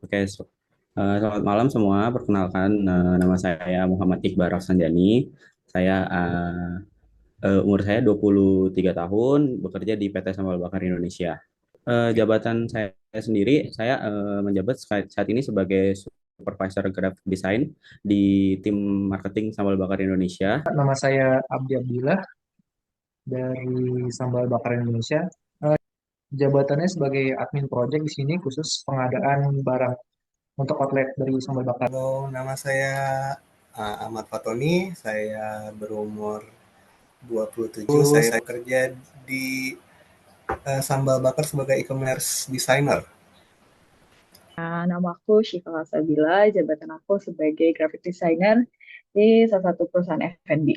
Selamat malam semua. Perkenalkan, nama saya Muhammad Iqbal Rafsanjani. Saya umur saya 23 tahun, bekerja di PT Sambal Bakar Indonesia. Jabatan saya sendiri, saya menjabat saat ini sebagai Supervisor Graphic Design di tim marketing Sambal Bakar Indonesia. Nama saya Abdi Abdillah dari Sambal Bakar Indonesia. Eh, Jabatannya sebagai admin project di sini khusus pengadaan barang untuk outlet dari Sambal Bakar. Halo, nama saya Ahmad Fatoni. Saya berumur 27. Saya bekerja di Sambal Bakar sebagai e-commerce designer. Nama aku Syifa Salsabila, jabatan aku sebagai graphic designer di salah satu perusahaan F&B.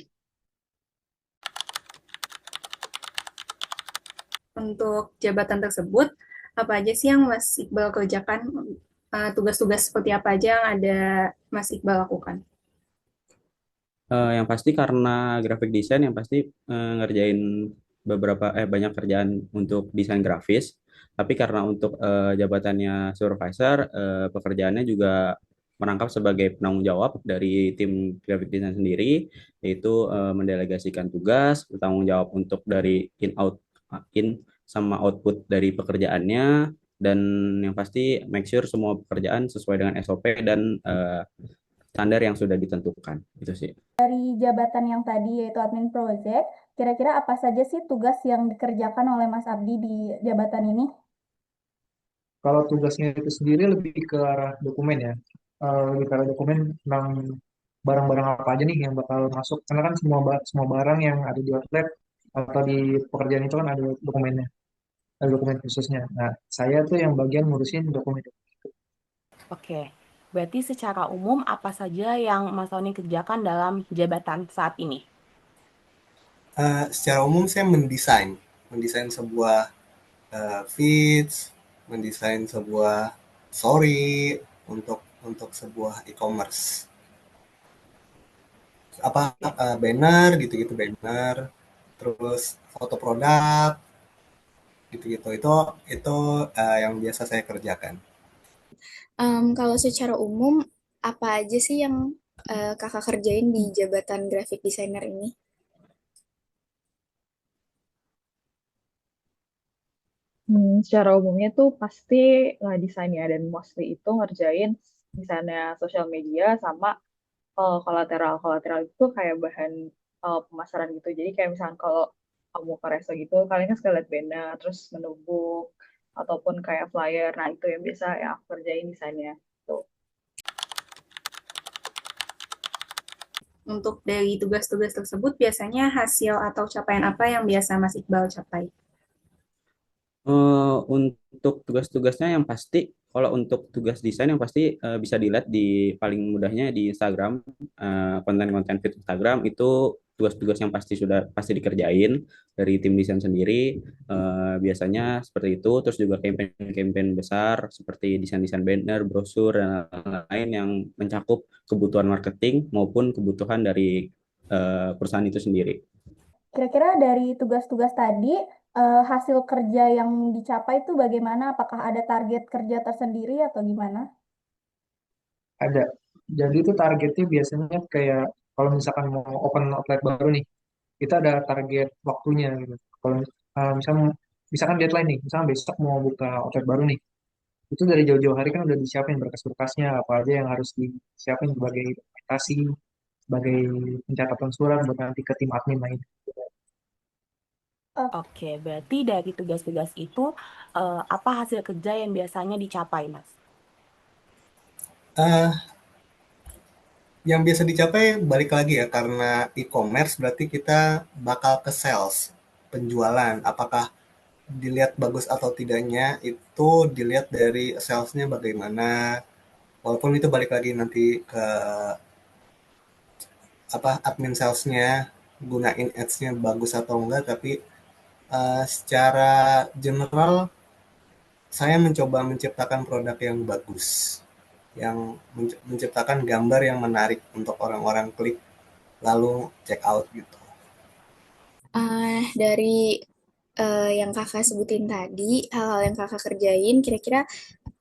Untuk jabatan tersebut, apa aja sih yang Mas Iqbal kerjakan? Tugas-tugas seperti apa aja yang ada Mas Iqbal lakukan? Yang pasti karena graphic design yang pasti ngerjain banyak kerjaan untuk desain grafis. Tapi karena untuk jabatannya supervisor, pekerjaannya juga merangkap sebagai penanggung jawab dari tim graphic design sendiri, yaitu mendelegasikan tugas, bertanggung jawab untuk dari in sama output dari pekerjaannya, dan yang pasti make sure semua pekerjaan sesuai dengan SOP dan standar yang sudah ditentukan. Itu sih. Dari jabatan yang tadi yaitu admin project, kira-kira apa saja sih tugas yang dikerjakan oleh Mas Abdi di jabatan ini? Kalau tugasnya itu sendiri lebih ke arah dokumen ya. Lebih ke arah dokumen tentang barang-barang apa aja nih yang bakal masuk. Karena kan semua barang yang ada di outlet atau di pekerjaan itu kan ada dokumennya, ada dokumen khususnya. Nah, saya tuh yang bagian ngurusin dokumen. Oke, berarti secara umum apa saja yang Mas Tony kerjakan dalam jabatan saat ini? Secara umum saya mendesain sebuah feeds, mendesain sebuah story untuk sebuah e-commerce. Banner gitu-gitu, banner, terus foto produk gitu-gitu. Itu yang biasa saya kerjakan. Kalau secara umum, apa aja sih yang kakak kerjain di jabatan graphic designer ini? Secara umumnya tuh pasti desain ya, dan mostly itu ngerjain misalnya sosial media sama kolateral. Kolateral itu kayak bahan pemasaran gitu. Jadi kayak misalnya kalau kamu ke resto gitu, kalian kan suka lihat banner, terus menumbuk, ataupun kayak flyer. Nah, itu yang biasa yang aku kerjain desainnya. Tuh. Untuk dari tugas-tugas tersebut, biasanya hasil atau capaian apa yang biasa Mas Iqbal capai? Untuk tugas-tugasnya yang pasti, kalau untuk tugas desain yang pasti bisa dilihat di paling mudahnya di Instagram, konten-konten feed Instagram itu tugas-tugas yang pasti dikerjain dari tim desain sendiri. Biasanya seperti itu, terus juga campaign-campaign besar seperti desain-desain banner, brosur dan lain-lain yang mencakup kebutuhan marketing maupun kebutuhan dari perusahaan itu sendiri. Kira-kira dari tugas-tugas tadi, hasil kerja yang dicapai itu bagaimana? Apakah ada target kerja tersendiri atau gimana? Ada. Jadi itu targetnya biasanya kayak kalau misalkan mau open outlet baru nih, kita ada target waktunya gitu. Kalau misalnya misalkan deadline nih, misalkan besok mau buka outlet baru nih, itu dari jauh-jauh hari kan udah disiapin berkas-berkasnya apa aja yang harus disiapin sebagai dokumentasi, sebagai pencatatan surat buat nanti ke tim admin lain. Eh, Oke, berarti dari tugas-tugas itu, apa hasil kerja yang biasanya dicapai, Mas? Eh, yang biasa dicapai balik lagi ya, karena e-commerce berarti kita bakal ke sales, penjualan. Apakah dilihat bagus atau tidaknya itu dilihat dari salesnya bagaimana. Walaupun itu balik lagi nanti ke admin salesnya gunain ads-nya bagus atau enggak, tapi secara general saya mencoba menciptakan produk yang bagus, yang menciptakan gambar yang menarik untuk orang-orang klik lalu check out gitu. Dari yang kakak sebutin tadi, hal-hal yang kakak kerjain, kira-kira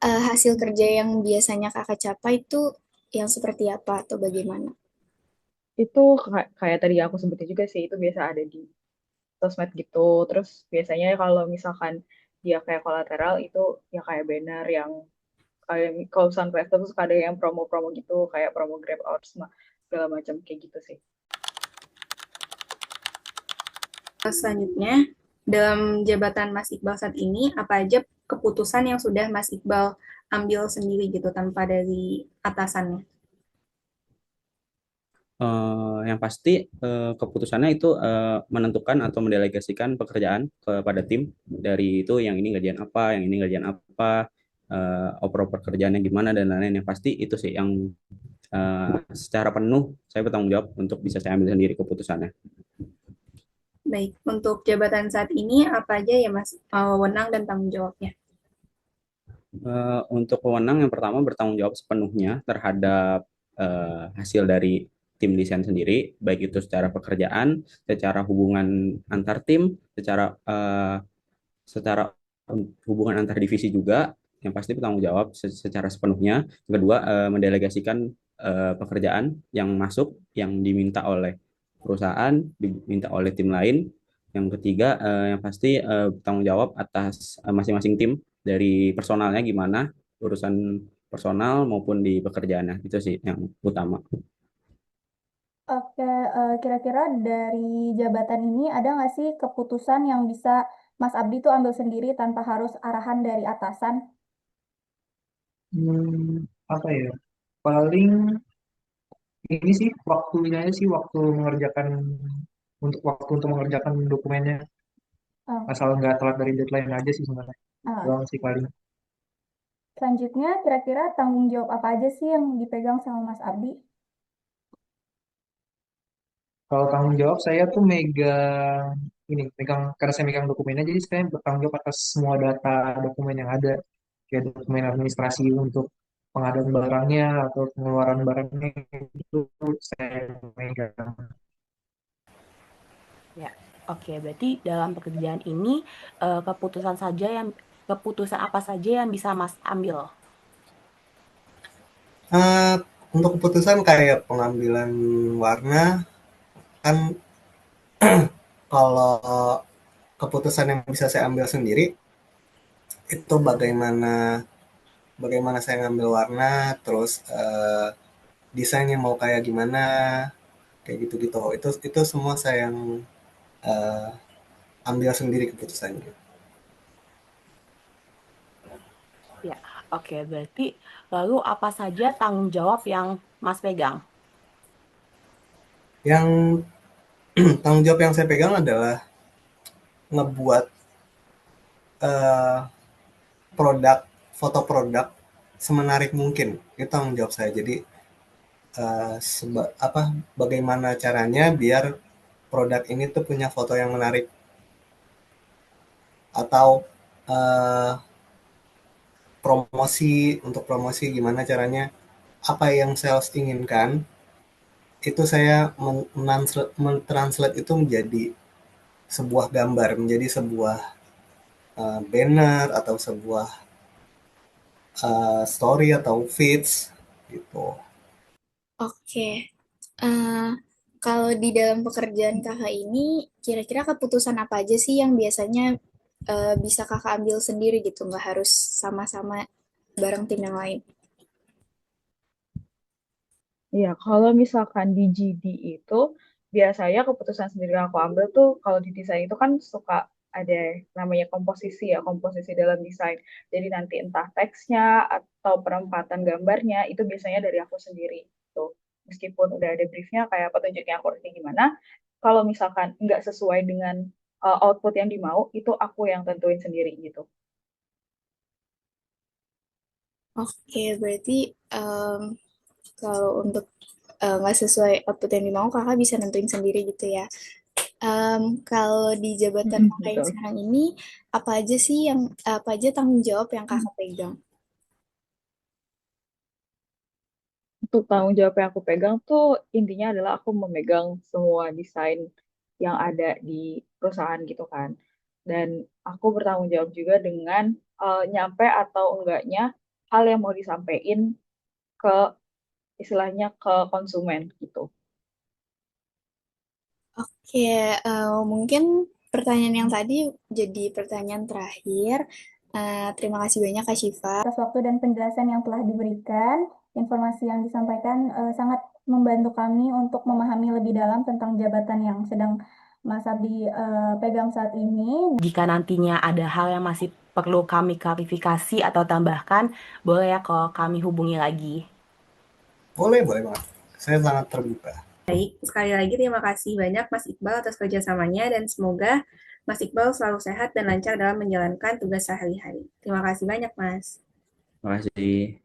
hasil kerja yang biasanya kakak capai itu yang seperti apa atau bagaimana? Itu kayak tadi aku sebutin juga sih, itu biasa ada di sosmed gitu. Terus biasanya kalau misalkan dia kayak kolateral itu ya kayak banner yang kayak kalau Sunrise terus suka ada yang promo-promo gitu, kayak promo Grab Out segala macam kayak gitu sih. Selanjutnya, dalam jabatan Mas Iqbal saat ini, apa aja keputusan yang sudah Mas Iqbal ambil sendiri gitu tanpa dari atasannya? Yang pasti keputusannya itu menentukan atau mendelegasikan pekerjaan kepada tim dari itu yang ini ngerjain apa, yang ini ngerjain apa, oper-oper kerjaannya gimana dan lain-lain. Yang pasti itu sih yang secara penuh saya bertanggung jawab untuk bisa saya ambil sendiri keputusannya. Baik, untuk jabatan saat ini apa aja ya Mas wewenang dan tanggung jawabnya? Untuk wewenang yang pertama bertanggung jawab sepenuhnya terhadap hasil dari tim desain sendiri, baik itu secara pekerjaan, secara hubungan antar tim, secara hubungan antar divisi juga, yang pasti bertanggung jawab secara sepenuhnya. Yang kedua, mendelegasikan pekerjaan yang masuk, yang diminta oleh perusahaan, diminta oleh tim lain. Yang ketiga, yang pasti bertanggung jawab atas masing-masing tim dari personalnya gimana, urusan personal maupun di pekerjaannya. Itu sih yang utama. Oke, kira-kira dari jabatan ini ada nggak sih keputusan yang bisa Mas Abdi tuh ambil sendiri tanpa harus arahan dari atasan? Apa ya? Paling ini sih waktunya aja sih waktu untuk mengerjakan dokumennya. Oh, Asal nggak telat dari deadline aja sih sebenarnya. ah. Doang sih paling. Selanjutnya, kira-kira tanggung jawab apa aja sih yang dipegang sama Mas Abdi? Kalau tanggung jawab saya tuh megang karena saya megang dokumennya, jadi saya bertanggung jawab atas semua data dokumen yang ada, kayak dokumen administrasi untuk pengadaan barangnya atau pengeluaran barangnya itu saya megang. Ya, oke. Berarti dalam pekerjaan ini keputusan apa saja yang bisa Mas ambil? Eh, untuk keputusan kayak pengambilan warna kan, kalau keputusan yang bisa saya ambil sendiri itu bagaimana bagaimana saya ngambil warna, terus desainnya mau kayak gimana, kayak gitu-gitu. Itu semua saya yang eh, ambil sendiri keputusannya. Ya, oke. Berarti lalu apa saja tanggung jawab yang Mas pegang? Yang tanggung jawab yang saya pegang adalah ngebuat eh, produk, foto produk semenarik mungkin. Itu tanggung jawab saya. Jadi bagaimana caranya biar produk ini tuh punya foto yang menarik, atau eh, untuk promosi gimana caranya, apa yang sales inginkan itu saya mentranslate itu menjadi sebuah gambar, menjadi sebuah banner atau sebuah story atau feeds gitu. Oke. Eh, Kalau di dalam pekerjaan kakak ini, kira-kira keputusan apa aja sih yang biasanya bisa kakak ambil sendiri gitu, nggak harus sama-sama bareng tim yang lain? Iya, kalau misalkan di GD itu biasanya keputusan sendiri yang aku ambil tuh kalau di desain itu kan suka ada namanya komposisi ya, komposisi dalam desain. Jadi nanti entah teksnya atau perempatan gambarnya itu biasanya dari aku sendiri tuh. Meskipun udah ada briefnya kayak petunjuknya aku kayak gimana, kalau misalkan nggak sesuai dengan output yang dimau, itu aku yang tentuin sendiri gitu. Oke, berarti em, kalau untuk nggak sesuai output yang dimau, kakak bisa nentuin sendiri gitu ya. Kalau di jabatan Mm-mm, kakak yang betul. sekarang ini, apa aja tanggung jawab yang kakak pegang? Untuk tanggung jawab yang aku pegang tuh intinya adalah aku memegang semua desain yang ada di perusahaan gitu kan. Dan aku bertanggung jawab juga dengan nyampe atau enggaknya hal yang mau disampaikan ke istilahnya ke konsumen gitu. Oke, mungkin pertanyaan yang tadi jadi pertanyaan terakhir. Terima kasih banyak Kak Syifa. Atas waktu dan penjelasan yang telah diberikan, informasi yang disampaikan sangat membantu kami untuk memahami lebih dalam tentang jabatan yang sedang Mas Abdi pegang saat ini. Jika nantinya ada hal yang masih perlu kami klarifikasi atau tambahkan, boleh ya kalau kami hubungi lagi. Boleh banget. Saya sangat terbuka. Baik, sekali lagi terima kasih banyak Mas Iqbal atas kerjasamanya dan semoga Mas Iqbal selalu sehat dan lancar dalam menjalankan tugas sehari-hari. Terima kasih banyak, Mas. Terima kasih.